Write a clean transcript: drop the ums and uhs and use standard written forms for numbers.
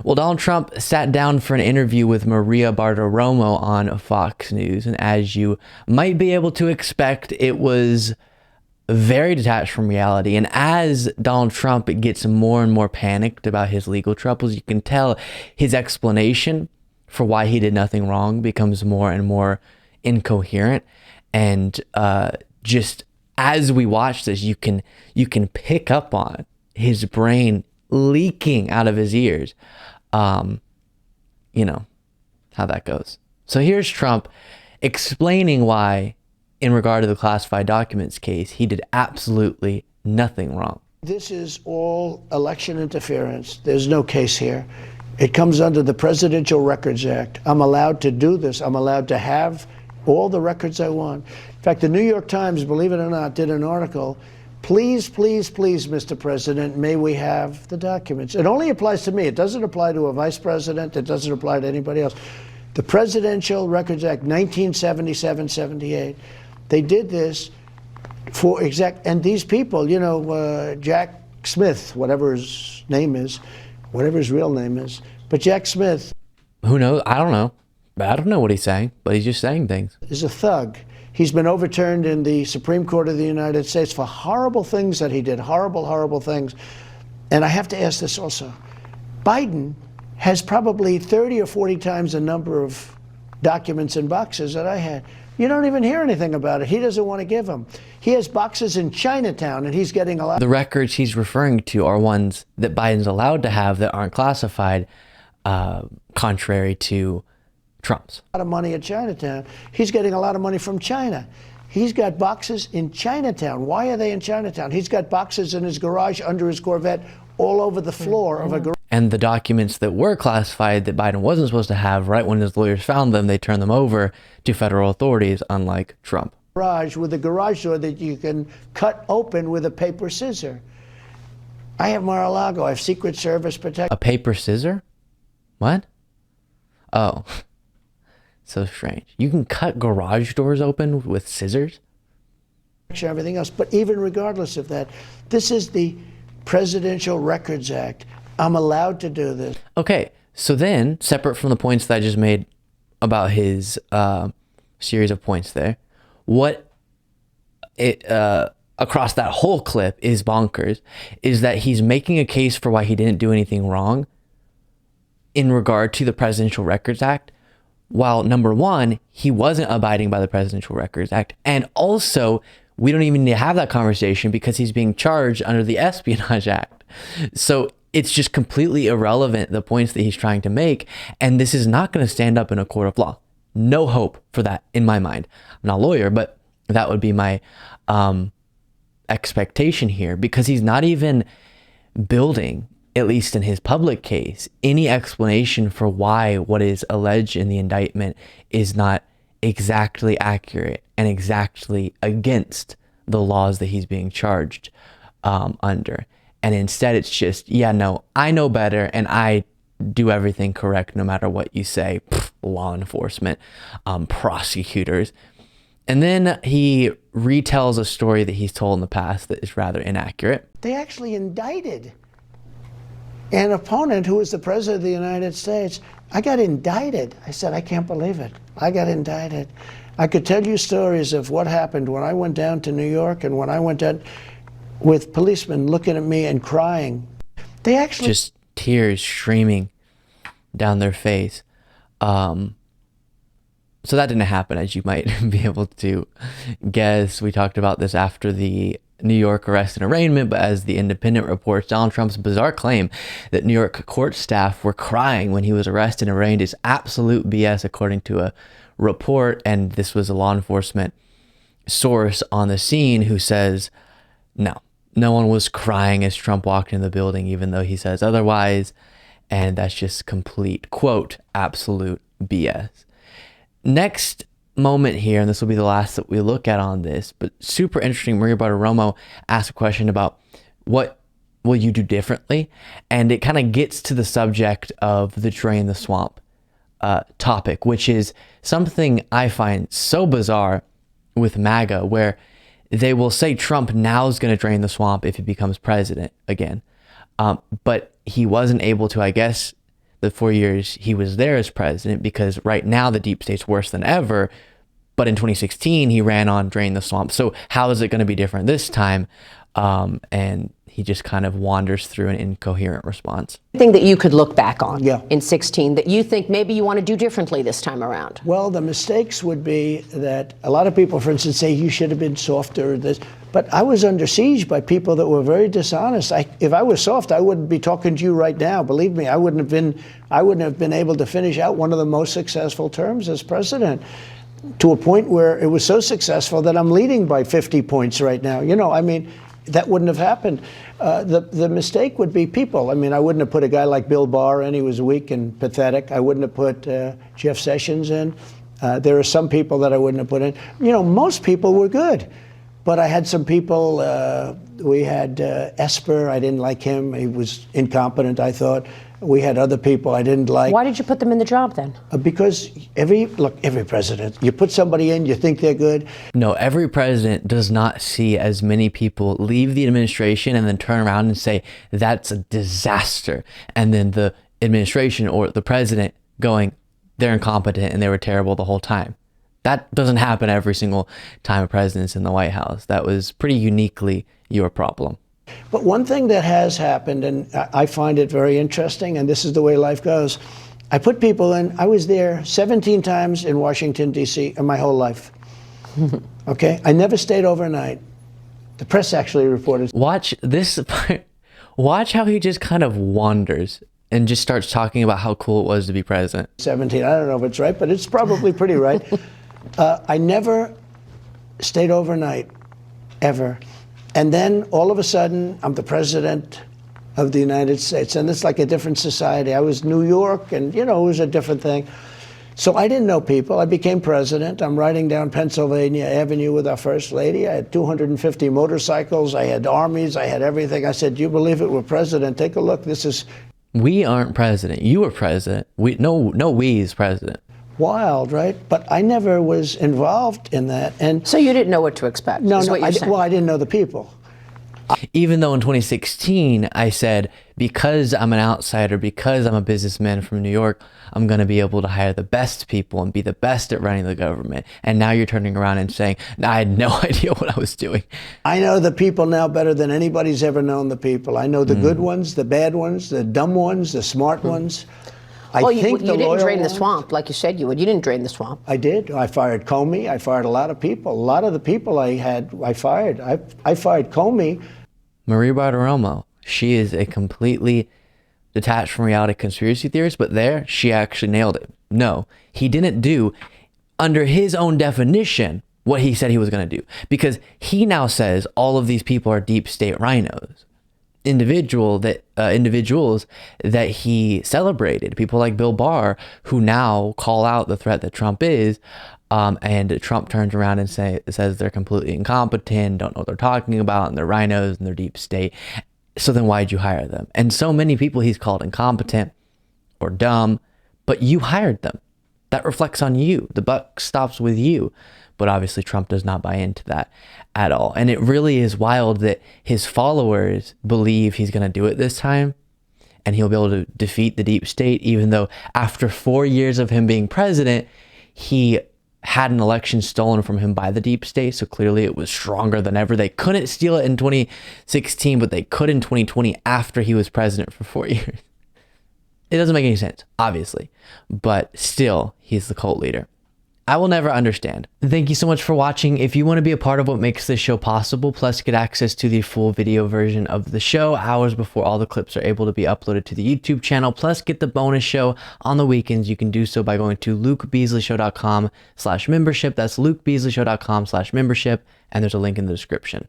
Well, Donald Trump sat down for an interview with Maria Bartiromo on Fox News, and as you might be able to expect, it was very detached from reality. And as Donald Trump gets more and more panicked about his legal troubles, you can tell his explanation for why he did nothing wrong becomes more and more incoherent. And just as we watch this, you can pick up on his brain leaking out of his ears. You know how that goes. So here's Trump explaining why, in regard to the classified documents case, he did absolutely nothing wrong. This is all election interference. There's no case here. It comes under the Presidential Records Act. I'm allowed to do this. I'm allowed to have all the records I want. In fact, the New York Times, believe it or not, did an article. Please, please, please, Mr. President, may we have the documents? It only applies to me. It doesn't apply to a vice president. It doesn't apply to anybody else. The Presidential Records Act, 1977-78. They did this for and these people, you know, Jack Smith, whatever his name is, whatever his real name is, but Jack Smith. Who knows? I don't know. I don't know what he's saying, but he's just saying things. Is a thug. He's been overturned in the Supreme Court of the United States for horrible things that he did, horrible, horrible things. And I have to ask this also. Biden has probably 30 or 40 times the number of documents in boxes that I had. You don't even hear anything about it. He doesn't want to give them. He has boxes in Chinatown, and he's getting a lot. The records he's referring to are ones that Biden's allowed to have that aren't classified, contrary to Trump's. A lot of money at Chinatown. He's getting a lot of money from China. He's got boxes in Chinatown. Why are they in Chinatown? He's got boxes in his garage under his Corvette all over the floor of a garage. And the documents that were classified that Biden wasn't supposed to have, right when his lawyers found them, they turned them over to federal authorities, unlike Trump. Garage with a garage door that you can cut open with a paper scissor. I have Mar-a-Lago. I have Secret Service protection. A paper scissor? What? Oh. So strange. You can cut garage doors open with scissors? Everything else. But even regardless of that, this is the Presidential Records Act. I'm allowed to do this. Okay. So then, separate from the points that I just made about his series of points there, what it across that whole clip is bonkers is that he's making a case for why he didn't do anything wrong in regard to the Presidential Records Act, while number one, he wasn't abiding by the Presidential Records Act. And also, we don't even need to have that conversation because he's being charged under the Espionage Act. So it's just completely irrelevant, the points that he's trying to make. And this is not going to stand up in a court of law. No hope for that in my mind. I'm not a lawyer, but that would be my expectation here, because he's not even building, at least in his public case, any explanation for why what is alleged in the indictment is not exactly accurate and exactly against the laws that he's being charged under. And instead it's just, yeah, no, I know better and I do everything correct no matter what you say. Pfft, law enforcement, prosecutors. And then he retells a story that he's told in the past that is rather inaccurate. They actually indicted an opponent who was the president of the United States. I got indicted. I said, I can't believe it. I got indicted. I could tell you stories of what happened when I went down to New York and when I went down with policemen looking at me and crying. They actually... Just tears streaming down their face. So that didn't happen, as you might be able to guess. We talked about this after the New York arrest and arraignment, but as the Independent reports, Donald Trump's bizarre claim that New York court staff were crying when he was arrested and arraigned is absolute BS, according to a report. And this was a law enforcement source on the scene who says, no one was crying as Trump walked in the building, even though he says otherwise. And that's just complete, quote, absolute BS. Next moment here, and this will be the last that we look at on this, but super interesting. Maria Bartiromo asked a question about what will you do differently, and it kind of gets to the subject of the drain the swamp topic, which is something I find so bizarre with MAGA, where they will say Trump now is going to drain the swamp if he becomes president again, but he wasn't able to, I guess, the 4 years he was there as president, because right now the deep state's worse than ever. But in 2016, he ran on Drain the Swamp. So how is it going to be different this time? And he just kind of wanders through an incoherent response. Thing that you could look back on Yeah. in 16 that you think maybe you want to do differently this time around? Well, the mistakes would be that a lot of people, for instance, say you should have been softer. But I was under siege by people that were very dishonest. If I was soft, I wouldn't be talking to you right now. Believe me, I wouldn't have been able to finish out one of the most successful terms as president, to a point where it was so successful that I'm leading by 50 points right now. You know, I mean, that wouldn't have happened. The mistake would be people. I mean, I wouldn't have put a guy like Bill Barr in. He was weak and pathetic. I wouldn't have put Jeff Sessions in. There are some people that I wouldn't have put in. You know, most people were good. But I had some people, we had Esper, I didn't like him. He was incompetent, I thought. We had other people I didn't like. Why did you put them in the job then? Because every president, you put somebody in, you think they're good. No, every president does not see as many people leave the administration and then turn around and say, that's a disaster. And then the administration or the president going, they're incompetent and they were terrible the whole time. That doesn't happen every single time a president's in the White House. That was pretty uniquely your problem. But one thing that has happened, and I find it very interesting, and this is the way life goes, I put people in. I was there 17 times in Washington, D.C. in my whole life. Okay? I never stayed overnight. The press actually reported. Watch this part. Watch how he just kind of wanders and just starts talking about how cool it was to be president. 17. I don't know if it's right, but it's probably pretty right. I never stayed overnight, ever. And then all of a sudden, I'm the president of the United States. And it's like a different society. I was New York, and, you know, it was a different thing. So I didn't know people. I became president. I'm riding down Pennsylvania Avenue with our first lady. I had 250 motorcycles. I had armies. I had everything. I said, do you believe it? We're president. Take a look. This is... We aren't president. You were president. We is president. Wild, right? But I never was involved in that. And so you didn't know what to expect? No, is no. What you're saying. Well, I didn't know the people. Even though in 2016, I said, because I'm an outsider, because I'm a businessman from New York, I'm going to be able to hire the best people and be the best at running the government. And now you're turning around and saying, I had no idea what I was doing. I know the people now better than anybody's ever known the people. I know the good ones, the bad ones, the dumb ones, the smart ones. Well, you didn't drain the swamp like you said you would. You didn't drain the swamp. I did. I fired Comey. I fired a lot of people. A lot of the people I fired. I fired Comey. Marie Bartiromo, she is a completely detached from reality conspiracy theorist, but there, she actually nailed it. No, he didn't do, under his own definition, what he said he was going to do. Because he now says all of these people are deep state rhinos. Individuals that he celebrated, people like Bill Barr, who now call out the threat that Trump is, and Trump turns around and says they're completely incompetent, don't know what they're talking about, and they're rhinos and they're deep state. So then why'd you hire them? And so many people he's called incompetent or dumb, but you hired them. That reflects on you. The buck stops with you. But obviously Trump does not buy into that at all. And it really is wild that his followers believe he's going to do it this time and he'll be able to defeat the deep state, even though after 4 years of him being president, he had an election stolen from him by the deep state. So clearly it was stronger than ever. They couldn't steal it in 2016, but they could in 2020 after he was president for 4 years. It doesn't make any sense, obviously, but still, he's the cult leader. I will never understand. Thank you so much for watching. If you want to be a part of what makes this show possible, plus get access to the full video version of the show hours before all the clips are able to be uploaded to the YouTube channel, plus get the bonus show on the weekends, you can do so by going to lukebeasleyshow.com/membership. That's lukebeasleyshow.com/membership, and there's a link in the description.